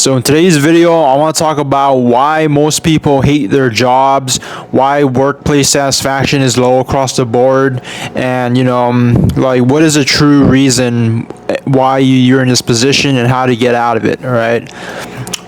So in today's video, I want to talk about why most people hate their jobs, why workplace satisfaction is low across the board, and like what is a true reason why you're in this position and how to get out of it. All right.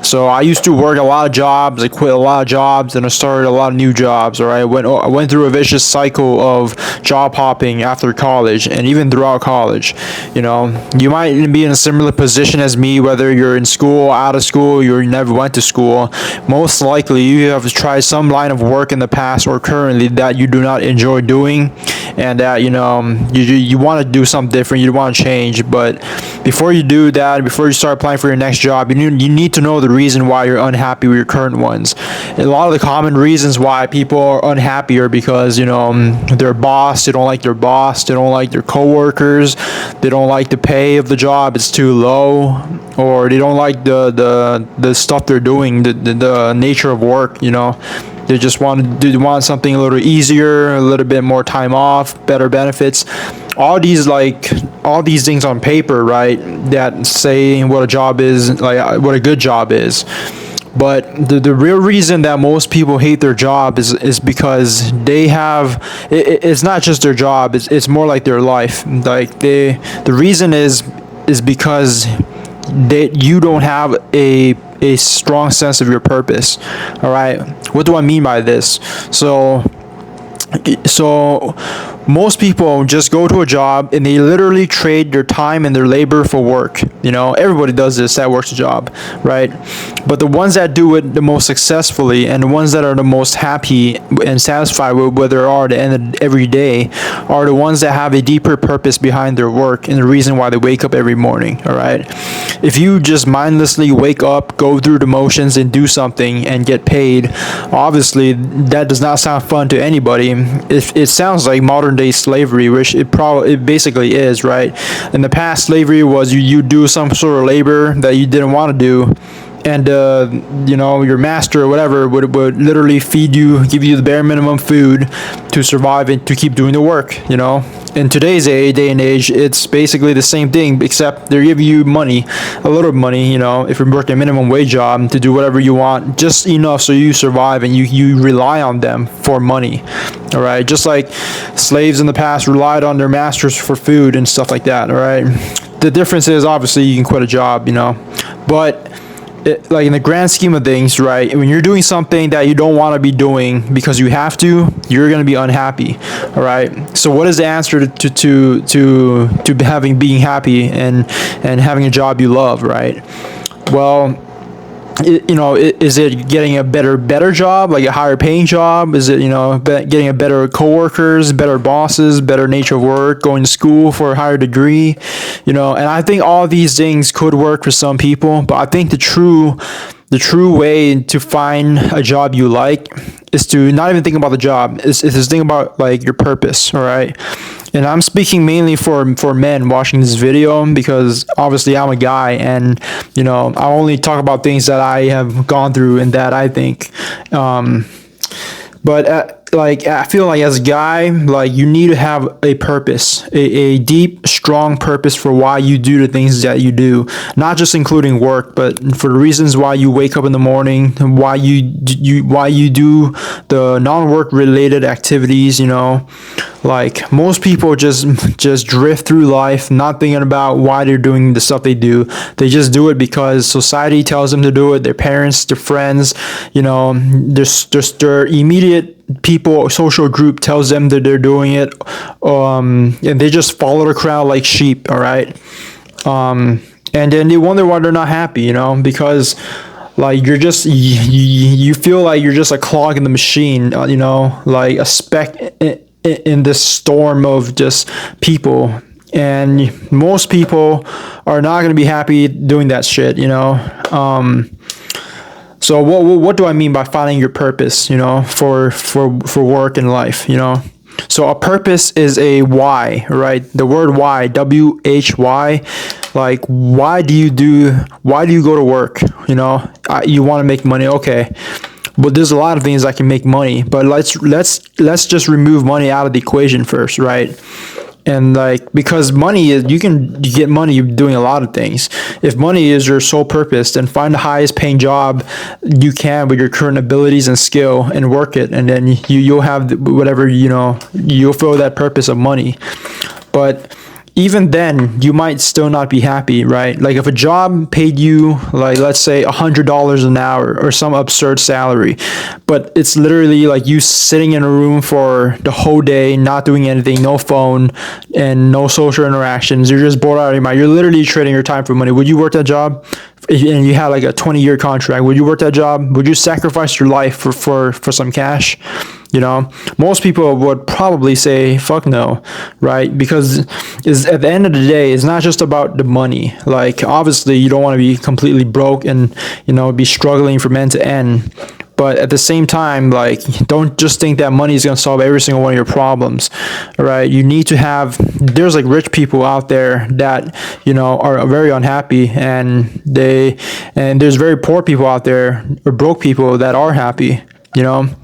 So I used to work a lot of jobs. I quit a lot of jobs, and I started a lot of new jobs. All right, I went through a vicious cycle of job hopping after college, and even throughout college. You might be in a similar position as me, whether you're in school, out of school, you never went to school. Most likely, you have tried some line of work in the past or currently that you do not enjoy doing, and that you want to do something different. You want to change, but before you do that, before you start applying for your next job, you need to know the reason why you're unhappy with your current ones. A lot of the common reasons why people are unhappy are because their boss, they don't like their boss, they don't like their coworkers, they don't like the pay of the job, it's too low, or they don't like the stuff they're doing, the nature of work. They just want something a little easier, a little bit more time off, better benefits. All these things on paper, right, that say what a job is, like what a good job is. But the real reason that most people hate their job is because they have it's not just their job, it's more like their life. Like the reason is because you don't have a strong sense of your purpose. All right, what do I mean by this? So most people just go to a job and they literally trade their time and their labor for work. Everybody does this that works a job, right? But the ones that do it the most successfully and the ones that are the most happy and satisfied with where they are at the end of every day are the ones that have a deeper purpose behind their work and the reason why they wake up every morning. All right, if you just mindlessly wake up, go through the motions and do something and get paid, obviously that does not sound fun to anybody. It sounds like modern day slavery, which it basically is, right? In the past, slavery was you do some sort of labor that you didn't want to do, and your master or whatever would literally feed you, give you the bare minimum food to survive and to keep doing the work. In today's day and age, it's basically the same thing, except they're giving you money, a little money, if you're working a minimum wage job, to do whatever you want, just enough so you survive, and you rely on them for money. All right, just like slaves in the past relied on their masters for food and stuff like that. All right, the difference is obviously you can quit a job, but like in the grand scheme of things, right, when you're doing something that you don't want to be doing because you have to, you're going to be unhappy. All right, so what is the answer to being happy and having a job you love, right? Well, is it getting a better job, like a higher paying job? Is it getting a better coworkers, better bosses, better nature of work, going to school for a higher degree? And I think all these things could work for some people, but I think the true way to find a job you like is to not even think about the job, is to think about like your purpose. All right, and I'm speaking mainly for men watching this video, because obviously I'm a guy, and I only talk about things that I have gone through and that I think. But I feel like as a guy, like you need to have a purpose, a deep, strong purpose for why you do the things that you do, not just including work, but for the reasons why you wake up in the morning, why you do the non-work related activities. Like most people just drift through life, not thinking about why they're doing the stuff they do. They just do it because society tells them to do it. Their parents, their friends, their immediate people, social group tells them that they're doing it, and they just follow the crowd like sheep. All right, and then they wonder why they're not happy, because like you're just you feel like you're just a clog in the machine, like a speck in this storm of just people. And most people are not going to be happy doing that shit. So what do I mean by finding your purpose, for work and life, So a purpose is a why, right? The word why, WHY, like why do you go to work? You want to make money, okay. But there's a lot of things that can make money, but let's just remove money out of the equation first, right? And like, because money is, you get money doing a lot of things. If money is your sole purpose, then find the highest paying job you can with your current abilities and skill and work it, and then you'll have whatever, you'll fill that purpose of money. But even then, you might still not be happy, right? Like if a job paid you, like let's say $100 an hour or some absurd salary, but it's literally like you sitting in a room for the whole day, not doing anything, no phone and no social interactions. You're just bored out of your mind. You're literally trading your time for money. Would you work that job? And you had like a 20-year contract, would you work that job? Would you sacrifice your life for some cash? Most people would probably say fuck no, right? Because is at the end of the day, it's not just about the money. Like obviously you don't want to be completely broke and be struggling from end to end. But at the same time, like, don't just think that money is going to solve every single one of your problems, right? You need to have, there's like rich people out there that, are very unhappy, and there's very poor people out there, or broke people that are happy.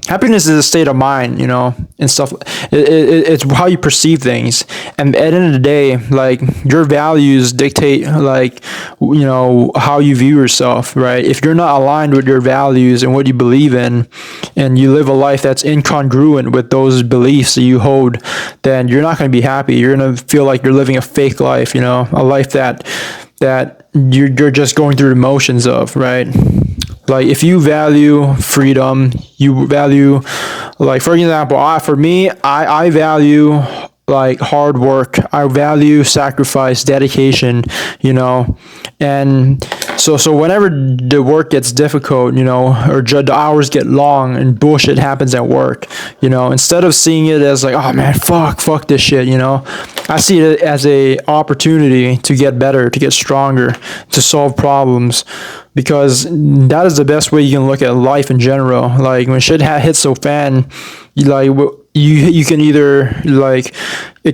Happiness is a state of mind, and stuff. It's how you perceive things. And at the end of the day, like, your values dictate, like, how you view yourself, right? If you're not aligned with your values and what you believe in, and you live a life that's incongruent with those beliefs that you hold, then you're not going to be happy. You're going to feel like you're living a fake life, a life that you're just going through the motions of, right? Like if you value freedom, you value, like for example, for me, I value like hard work. I value sacrifice, dedication, and so whenever the work gets difficult, or the hours get long and bullshit happens at work, instead of seeing it as like, oh man, fuck this shit, I see it as a opportunity to get better, to get stronger, to solve problems, because that is the best way you can look at life in general. Like when shit hits the fan, you can either like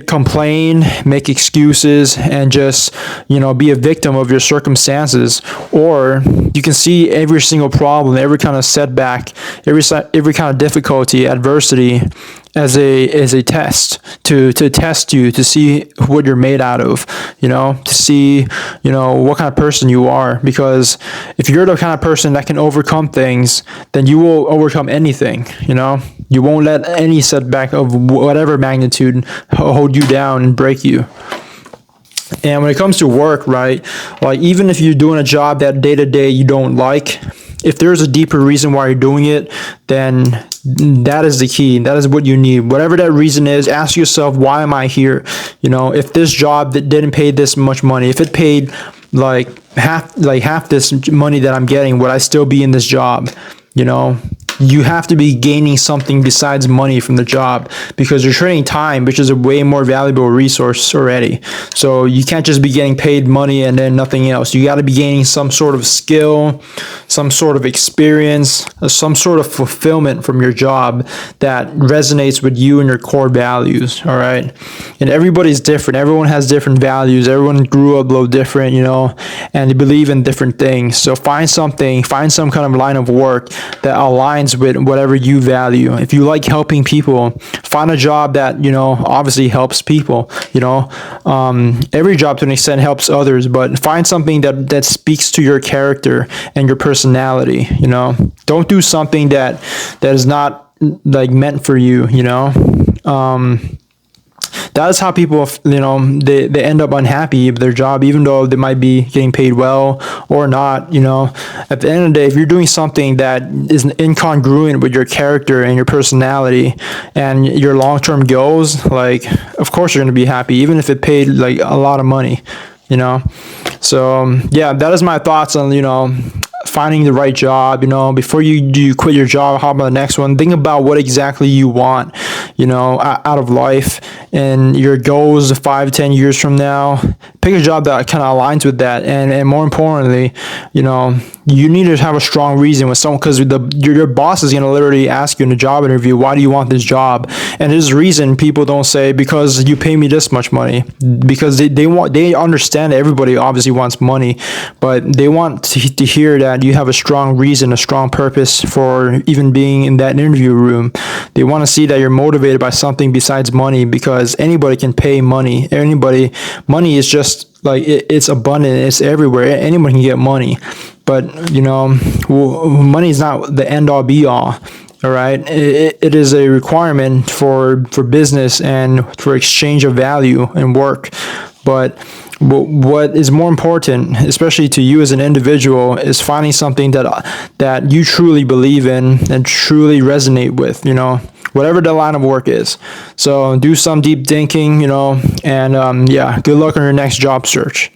complain, make excuses, and just be a victim of your circumstances, or you can see every single problem, every kind of setback, every kind of difficulty, adversity as a test to test you, to see what you're made out of, to see what kind of person you are. Because if you're the kind of person that can overcome things, then you will overcome anything. You won't let any setback of whatever magnitude hold you down and break you. And when it comes to work, right, like even if you're doing a job that day to day you don't like, if there's a deeper reason why you're doing it, then that is the key. That is what you need. Whatever that reason is, ask yourself, why am I here? If this job that didn't pay this much money, if it paid like half this money that I'm getting, would I still be in this job? You have to be gaining something besides money from the job, because you're trading time, which is a way more valuable resource already. So you can't just be getting paid money and then nothing else. You got to be gaining some sort of skill, some sort of experience, some sort of fulfillment from your job that resonates with you and your core values. All right. And everybody's different. Everyone has different values. Everyone grew up a little different, and they believe in different things. So find some kind of line of work that aligns with whatever you value. If you like helping people, find a job that obviously helps people. Every job to an extent helps others, but find something that speaks to your character and your personality. Don't do something that is not like meant for you. That is how people, they end up unhappy with their job, even though they might be getting paid well or not. At the end of the day, if you're doing something that is incongruent with your character and your personality and your long-term goals, like, of course you're going to be happy, even if it paid like a lot of money. So yeah, that is my thoughts on finding the right job. Before you quit your job, how about the next one? Think about what exactly you want out of life and your goals 5-10 years from now. Pick a job that kind of aligns with that, and more importantly, you need to have a strong reason with someone, because your boss is going to literally ask you in a job interview, why do you want this job? And there's a reason people don't say, because you pay me this much money, because they understand that everybody obviously wants money, but they want to hear that you have a strong reason, a strong purpose for even being in that interview room. They want to see that you're motivated by something besides money, because anybody can pay money. Money is just like it's abundant, it's everywhere, anyone can get money. But money is not the end all be all. All right, it is a requirement for business and for exchange of value and work. But what is more important, especially to you as an individual, is finding something that you truly believe in and truly resonate with, whatever the line of work is. So do some deep thinking, and good luck on your next job search.